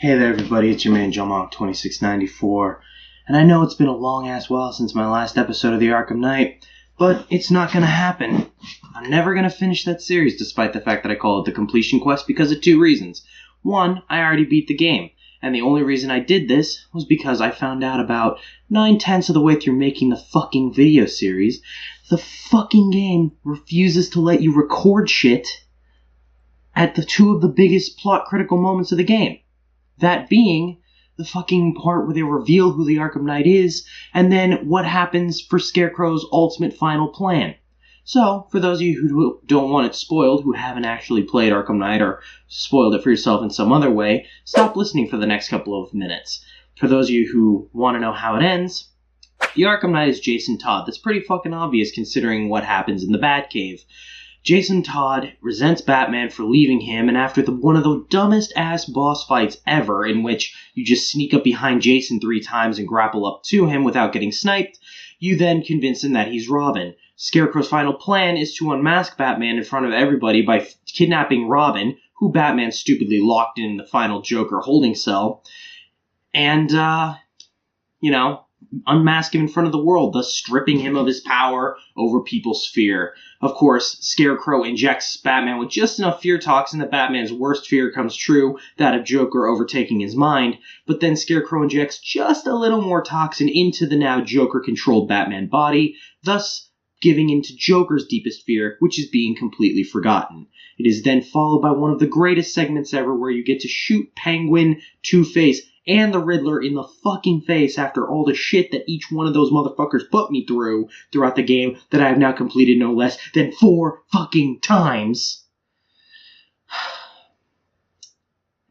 Hey there everybody, it's your man JoeMonk2694, and I know it's been a long-ass while since my last episode of the Arkham Knight, but it's not gonna happen. I'm never gonna finish that series despite the fact that I call it the completion quest because of two reasons. One, I already beat the game, and the only reason I did this was because I found out about 9/10 of the way through making the fucking video series, the fucking game refuses to let you record shit at the two of the biggest plot critical moments of the game. That being the fucking part where they reveal who the Arkham Knight is, and then what happens for Scarecrow's ultimate final plan. So, for those of you who don't want it spoiled, who haven't actually played Arkham Knight or spoiled it for yourself in some other way, stop listening for the next couple of minutes. For those of you who want to know how it ends, the Arkham Knight is Jason Todd. That's pretty fucking obvious considering what happens in the Batcave. Jason Todd resents Batman for leaving him, and after one of the dumbest ass boss fights ever, in which you just sneak up behind Jason 3 times and grapple up to him without getting sniped, you then convince him that he's Robin. Scarecrow's final plan is to unmask Batman in front of everybody by kidnapping Robin, who Batman stupidly locked in the final Joker holding cell, and, unmask him in front of the world, thus stripping him of his power over people's fear. Of course, Scarecrow injects Batman with just enough fear toxin that Batman's worst fear comes true, that of Joker overtaking his mind, but then Scarecrow injects just a little more toxin into the now Joker-controlled Batman body, thus giving into Joker's deepest fear, which is being completely forgotten. It is then followed by one of the greatest segments ever where you get to shoot Penguin, Two-Face, and the Riddler in the fucking face after all the shit that each one of those motherfuckers put me through throughout the game that I have now completed no less than 4 fucking times.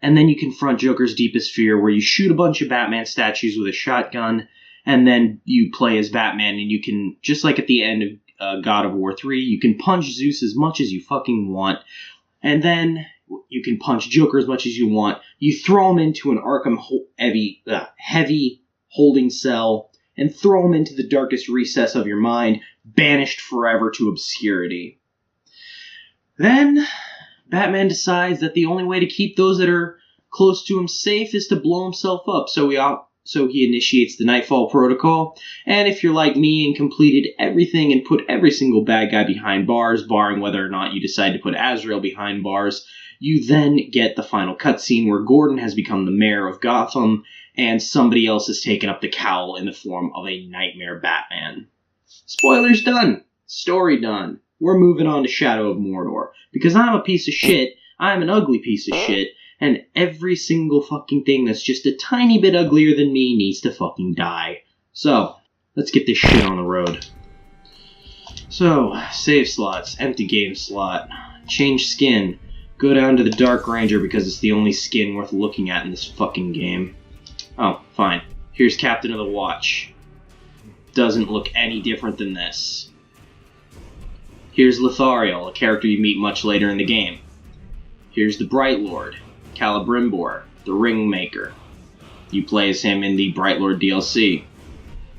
And then you confront Joker's deepest fear where you shoot a bunch of Batman statues with a shotgun, and then you play as Batman, and you can, just like at the end of God of War 3, you can punch Zeus as much as you fucking want, and then you can punch Joker as much as you want. You throw him into an Arkham heavy holding cell and throw him into the darkest recess of your mind, banished forever to obscurity. Then Batman decides that the only way to keep those that are close to him safe is to blow himself up, so he initiates the Nightfall Protocol, and if you're like me and completed everything and put every single bad guy behind bars, barring whether or not you decide to put Azrael behind bars, you then get the final cutscene where Gordon has become the mayor of Gotham, and somebody else has taken up the cowl in the form of a Nightmare Batman. Spoilers done. Story done. We're moving on to Shadow of Mordor. Because I'm a piece of shit, I'm an ugly piece of shit, and every single fucking thing that's just a tiny bit uglier than me needs to fucking die. So, let's get this shit on the road. So, save slots, empty game slot, change skin, go down to the Dark Ranger because it's the only skin worth looking at in this fucking game. Oh, fine. Here's Captain of the Watch. Doesn't look any different than this. Here's Lithariel, a character you meet much later in the game. Here's the Bright Lord, Celebrimbor, the Ringmaker. You play as him in the Bright Lord DLC.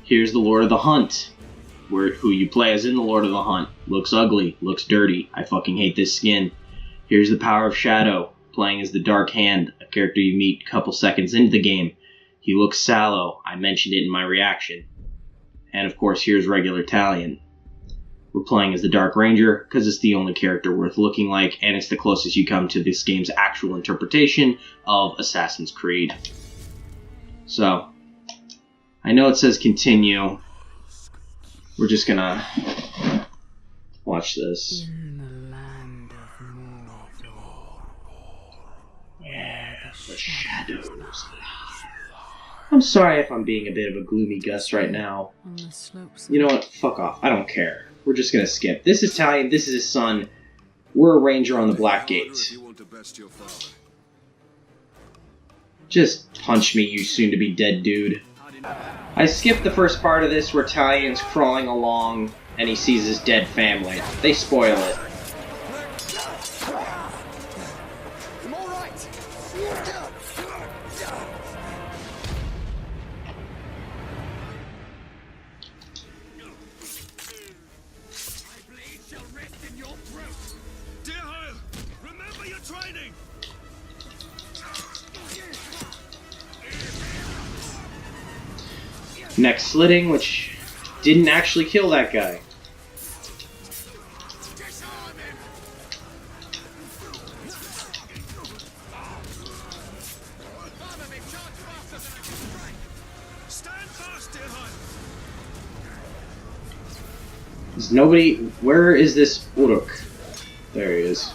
Here's the Lord of the Hunt, who you play as in the Lord of the Hunt. Looks ugly, looks dirty, I fucking hate this skin. Here's the Power of Shadow, playing as the Dark Hand, a character you meet a couple seconds into the game. He looks sallow, I mentioned it in my reaction. And of course, here's regular Talion. We're playing as the Dark Ranger, because it's the only character worth looking like, and it's the closest you come to this game's actual interpretation of Assassin's Creed. So, I know it says continue. We're just gonna watch this. The shadows lie. I'm sorry if I'm being a bit of a gloomy Gus right now. You know what? Fuck off. I don't care. We're just gonna skip. This is Talion. This is his son. We're a ranger on the Black Gate. Just punch me, you soon-to-be dead dude. I skipped the first part of this where Talion's crawling along and he sees his dead family. They spoil it. Neck slitting, which didn't actually kill that guy. Is nobody... Where is this Uruk? There he is.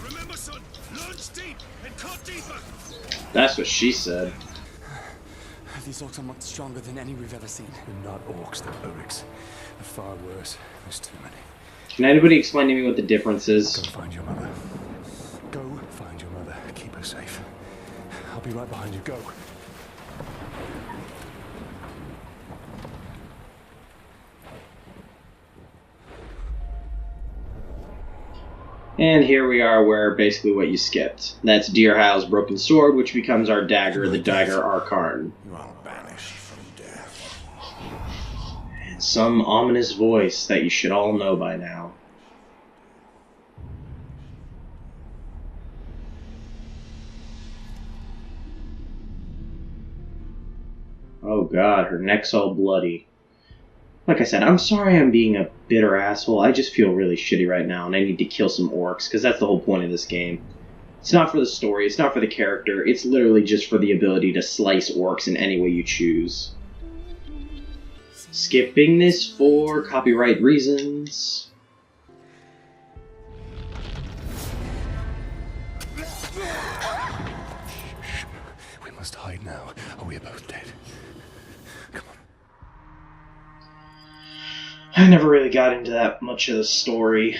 Remember, son, launch deep and cut deeper. That's what she said. These orcs are much stronger than any we've ever seen. They're not orcs, they're Uruks. They're far worse. There's too many. Can anybody explain to me what the difference is? Go find your mother. Go find your mother. Keep her safe. I'll be right behind you. Go. And here we are where basically what you skipped. That's Deerhow's broken sword, which becomes our dagger, the dagger Arkarn. You are banished from death. And some ominous voice that you should all know by now. Oh god, her neck's all bloody. Like I said, I'm sorry I'm being a bitter asshole. I just feel really shitty right now, and I need to kill some orcs, because that's the whole point of this game. It's not for the story, it's not for the character, it's literally just for the ability to slice orcs in any way you choose. Skipping this for copyright reasons. We must hide now, or we are both dead. Come on. I never really got into that much of the story.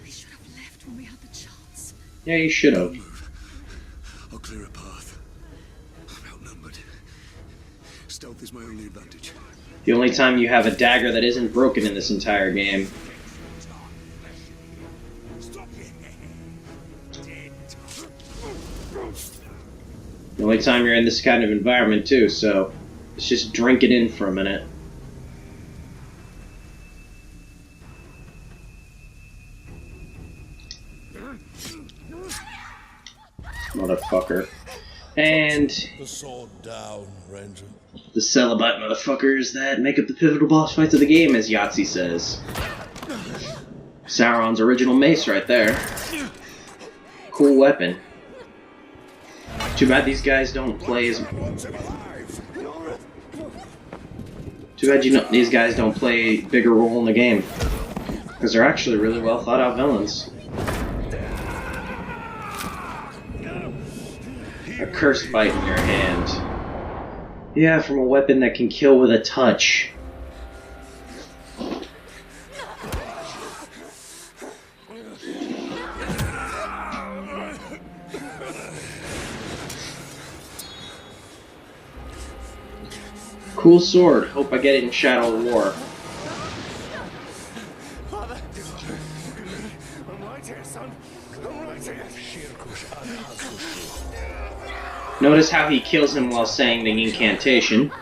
We should have left when we had the chance. Yeah, you should have. I'll clear a path. I'm outnumbered. Stealth is my only advantage. The only time you have a dagger that isn't broken in this entire game. The only time you're in this kind of environment, too, so let's just drink it in for a minute. Motherfucker. And The sword down, Ranger. the Celibate motherfuckers that make up the pivotal boss fights of the game, as Yahtzee says. Sauron's original mace right there. Cool weapon. Too bad these guys don't play as... Too bad these guys don't play a bigger role in the game. Because they're actually really well thought out villains. A cursed bite in your hand. Yeah, from a weapon that can kill with a touch. Cool sword. Hope I get it in Shadow War. Father! I'm right here, son. I'm right here. Notice how he kills him while saying the incantation.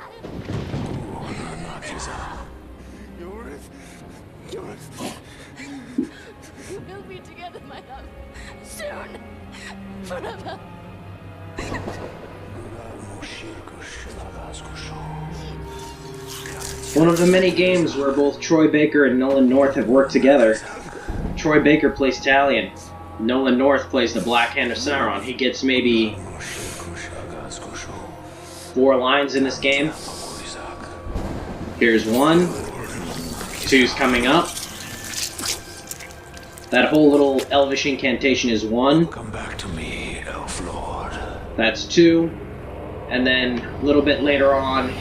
We'll be together, my love. Soon. Forever. One of the many games where both Troy Baker and Nolan North have worked together. Troy Baker plays Talion. Nolan North plays the Black Hand of Sauron. He gets maybe 4 lines in this game. Here's 1. 2's coming up. That whole little elvish incantation is 1. Come back to me, Elf Lord. That's 2. And then a little bit later on,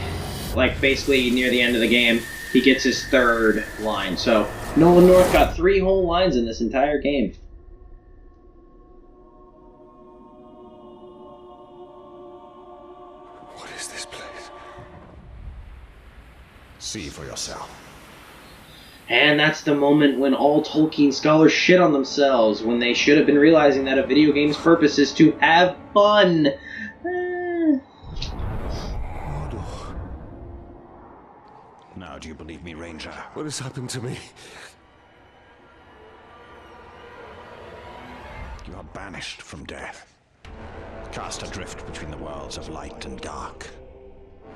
like basically near the end of the game, he gets his 3rd line. So Nolan North got 3 whole lines in this entire game. What is this place? See for yourself. And that's the moment when all Tolkien scholars shit on themselves, when they should have been realizing that a video game's purpose is to have fun. Mordor. Now do you believe me, Ranger? What has happened to me? You are banished from death. Cast adrift between the worlds of light and dark.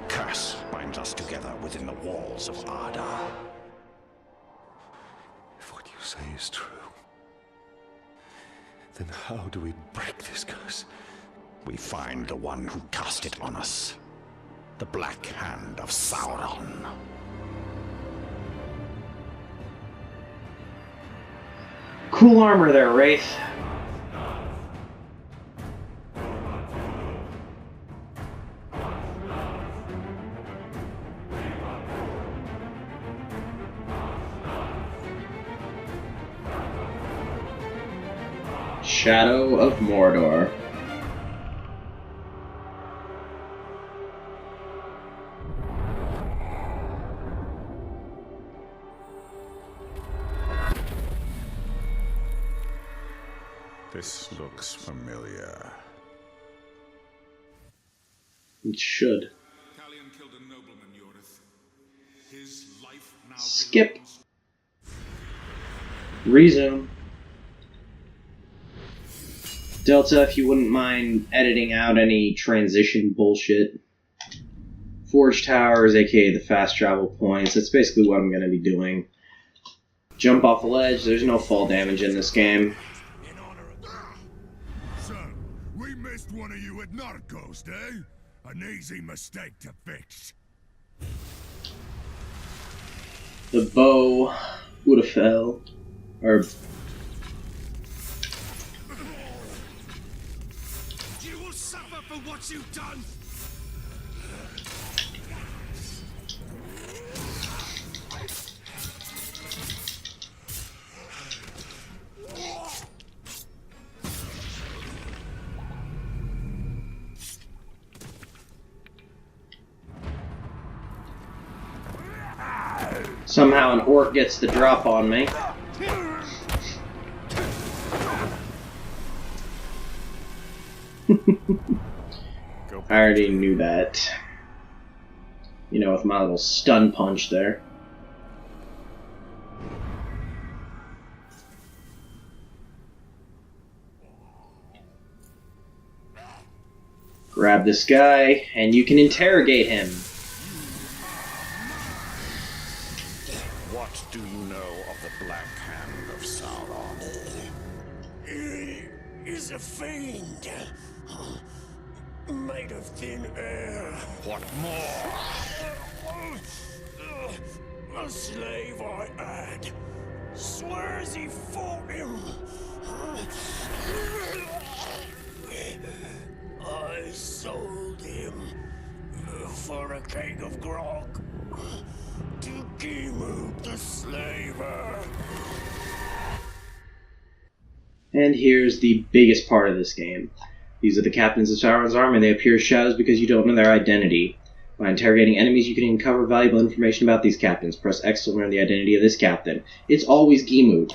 Curse binds us together within the walls of Ardar. If what you say is true, then how do we break this curse? We find the one who cast it on us. The Black Hand of Sauron. Cool armor there, Wraith. Shadow of Mordor. This looks familiar. It should. Calian killed a nobleman, Yorith. His life now Skip. Resume. Delta, if you wouldn't mind editing out any transition bullshit. Forge towers, aka the fast travel points. That's basically what I'm going to be doing. Jump off a ledge. There's no fall damage in this game. Son, we missed one of you at Narcos, eh? An easy mistake to fix. The bow would have fell. Or... You will suffer for what you've done! Somehow an orc gets the drop on me. I already knew that. You know, with my little stun punch there. Grab this guy, and you can interrogate him. What do you know of the Black Hand of Sauron? He is a fiend. Made of thin air. What more? A slave I had. Swears he fought him. I sold him for a keg of grog to Gimuk the slaver. And here's the biggest part of this game. These are the captains of Sauron's army. They appear as shadows because you don't know their identity. By interrogating enemies, you can uncover valuable information about these captains. Press X to learn the identity of this captain. It's always Gimuk.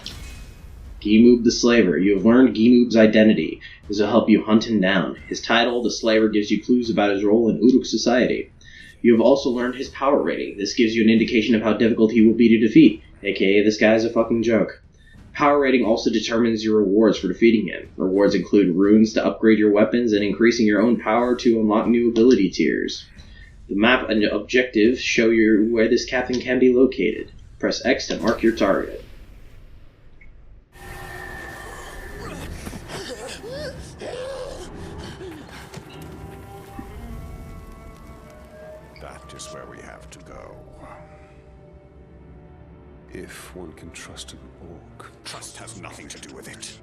Gimuk the Slaver. You have learned Gimuk's identity. This will help you hunt him down. His title, the Slaver, gives you clues about his role in Uruk society. You have also learned his power rating. This gives you an indication of how difficult he will be to defeat, aka this guy's a fucking joke. Power rating also determines your rewards for defeating him. Rewards include runes to upgrade your weapons and increasing your own power to unlock new ability tiers. The map and objectives show you where this captain can be located. Press X to mark your target. That is where we have to go. If one can trust an orc. Trust has nothing to do with it.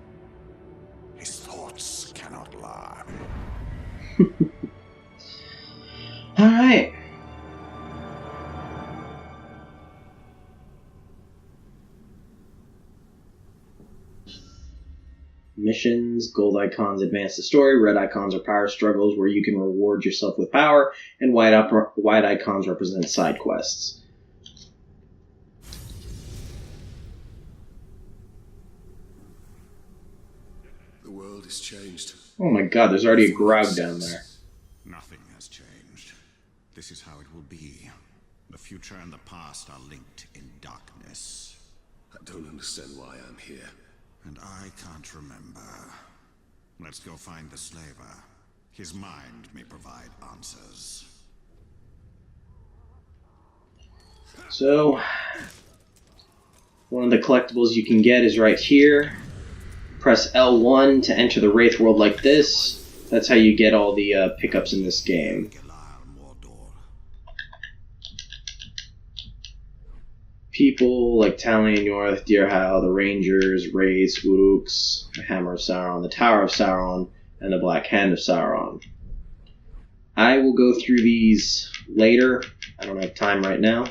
His thoughts cannot lie. Alright. Missions, gold icons advance the story, red icons are power struggles where you can reward yourself with power, and white icons represent side quests. The world has changed. Oh my god, there's already a Graug down there. Nothing has changed. This is how it will be. The future and the past are linked in darkness. I don't understand why I'm here. And I can't remember. Let's go find the slaver. His mind may provide answers. So, one of the collectibles you can get is right here. Press L1 to enter the Wraith world like this. That's how you get all the pickups in this game. Mordor. People like Talion North, Deerhow, the Rangers, Wraiths, Uruks, the Hammer of Sauron, the Tower of Sauron, and the Black Hand of Sauron. I will go through these later. I don't have time right now.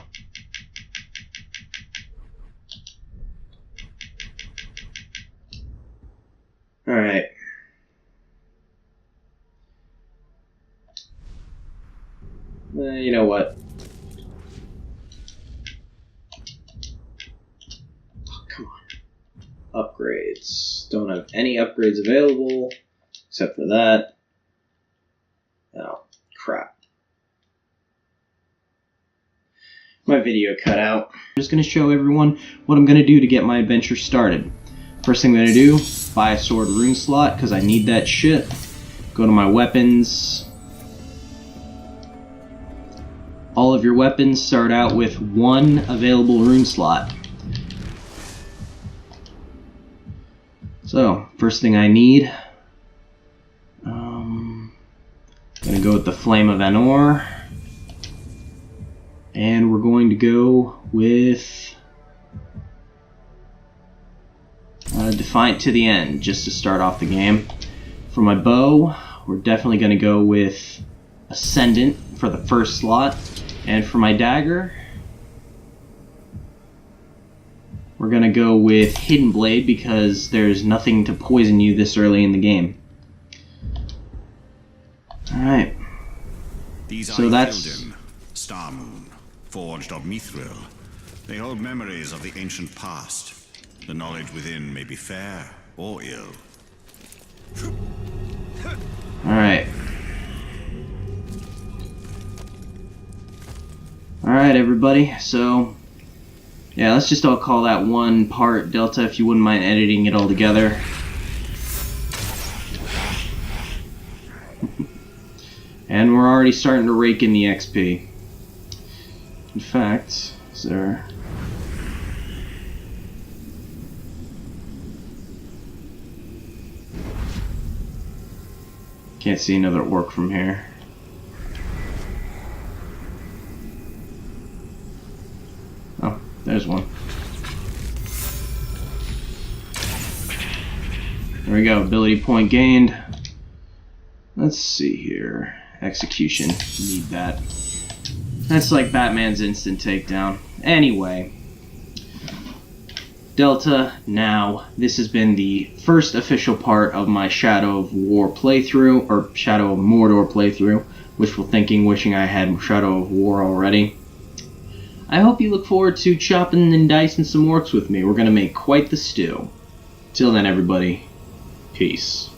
Alright. You know what? Oh, come on. Upgrades. Don't have any upgrades available except for that. Oh, crap. My video cut out. I'm just going to show everyone what I'm going to do to get my adventure started. First thing I'm going to do, buy a sword rune slot because I need that shit. Go to my weapons. All of your weapons start out with 1 available rune slot. So, first thing I need, I'm going to go with the Flame of Anor. And we're going to go with Defiant to the End, just to start off the game. For my bow, we're definitely going to go with Ascendant for the first slot. And for my dagger, we're going to go with Hidden Blade because there's nothing to poison you this early in the game. Alright. These So are that's... Ilden, Star Moon, forged of Mithril. They hold memories of the ancient past. The knowledge within may be fair or ill. Alright. Alright, everybody. So, yeah, let's just all call that one part Delta if you wouldn't mind editing it all together. And we're already starting to rake in the XP. In fact, is there... Can't see another orc from here. Oh, there's one. There we go, ability point gained. Let's see here. Execution, need that. That's like Batman's instant takedown. Anyway. Delta, now, this has been the first official part of my Shadow of War playthrough, or Shadow of Mordor playthrough. Wishful thinking, wishing I had Shadow of War already. I hope you look forward to chopping and dicing some orcs with me. We're going to make quite the stew. Till then, everybody, peace.